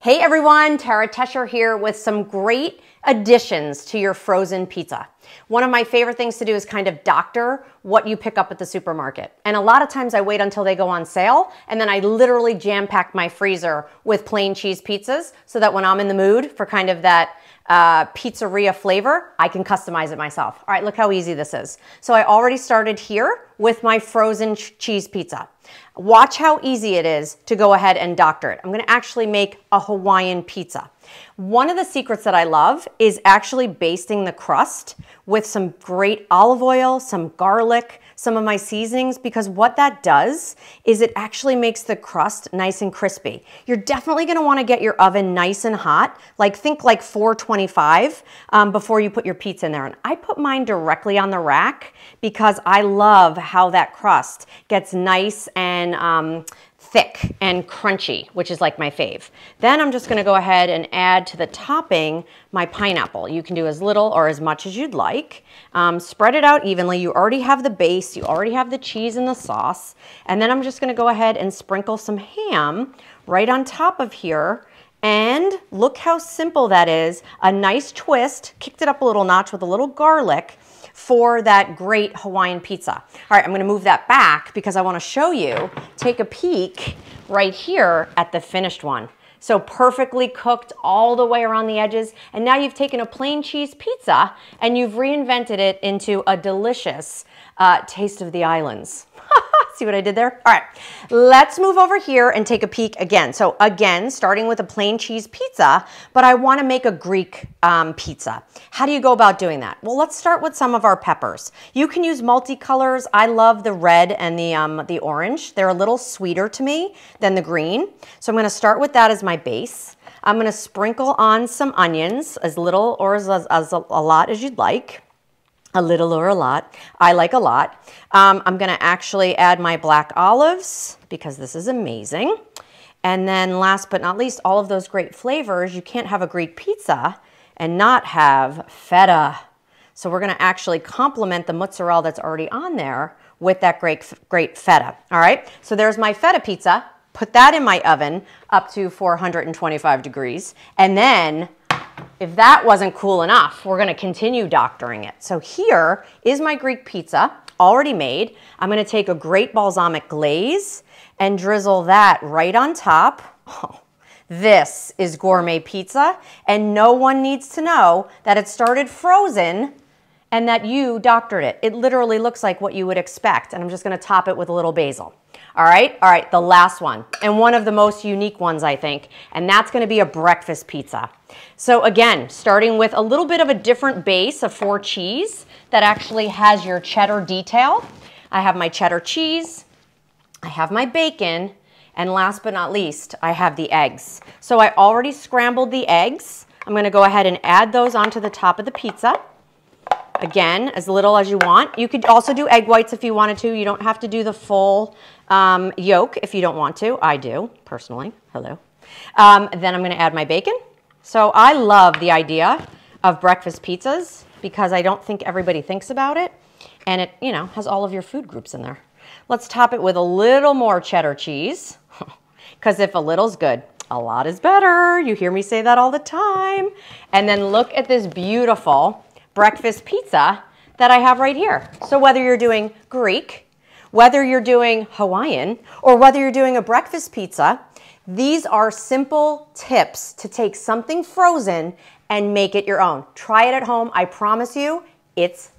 Hey everyone, Tesher here with some great additions to your frozen pizza. One of my favorite things to do is kind of doctor what you pick up at the supermarket. And a lot of times I wait until they go on sale and then I literally jam-pack my freezer with plain cheese pizzas so that when I'm in the mood for kind of that pizzeria flavor, I can customize it myself. All right, look how easy this is. So I already started here with my frozen cheese pizza. Watch how easy it is to go ahead and doctor it. I'm gonna actually make a Hawaiian pizza. One of the secrets that I love is actually basting the crust with some great olive oil, some garlic, some of my seasonings, because what that does is it actually makes the crust nice and crispy. You're definitely gonna wanna get your oven nice and hot, think like 425 before you put your pizza in there. And I put mine directly on the rack because I love how that crust gets nice and thick and crunchy, which is like my fave. Then I'm just gonna go ahead and add to the topping my pineapple. You can do as little or as much as you'd like. Spread it out evenly. You already have the base, you already have the cheese and the sauce. And then I'm just gonna go ahead and sprinkle some ham right on top of here. And look how simple that is. A nice twist, kicked it up a little notch with a little garlic for that great Hawaiian pizza. All right, I'm gonna move that back because I wanna show you, take a peek right here at the finished one. So perfectly cooked all the way around the edges. And now you've taken a plain cheese pizza and you've reinvented it into a delicious taste of the islands. See what I did there? All right, let's move over here and take a peek again. So again, starting with a plain cheese pizza, but I wanna make a Greek pizza. How do you go about doing that? Well, let's start with some of our peppers. You can use multicolors. I love the red and the orange. They're a little sweeter to me than the green. So I'm gonna start with that as my base. I'm gonna sprinkle on some onions, as little or as a lot as you'd like. A little or a lot. I like a lot. I'm gonna actually add my black olives because this is amazing. And then last but not least, all of those great flavors. You can't have a Greek pizza and not have feta. So we're gonna actually complement the mozzarella that's already on there with that great feta. All right, so there's my feta pizza. Put that in my oven up to 425 degrees. And then if that wasn't cool enough, we're gonna continue doctoring it. So here is my Greek pizza, already made. I'm gonna take a great balsamic glaze and drizzle that right on top. Oh, this is gourmet pizza, and no one needs to know that it started frozen and that you doctored it. It literally looks like what you would expect, and I'm just gonna top it with a little basil. All right, the last one, and one of the most unique ones, I think, and that's gonna be a breakfast pizza. So again, starting with a little bit of a different base of 4 cheese that actually has your cheddar detail. I have my cheddar cheese, I have my bacon, and last but not least, I have the eggs. So I already scrambled the eggs. I'm gonna go ahead and add those onto the top of the pizza. Again, as little as you want. You could also do egg whites if you wanted to. You don't have to do the full yolk if you don't want to. I do, personally. Hello. Then I'm gonna add my bacon. So I love the idea of breakfast pizzas because I don't think everybody thinks about it. And it, has all of your food groups in there. Let's top it with a little more cheddar cheese because if a little's good, a lot is better. You hear me say that all the time. And then look at this beautiful breakfast pizza that I have right here. So whether you're doing Greek, whether you're doing Hawaiian, or whether you're doing a breakfast pizza, these are simple tips to take something frozen and make it your own. Try it at home. I promise you, it's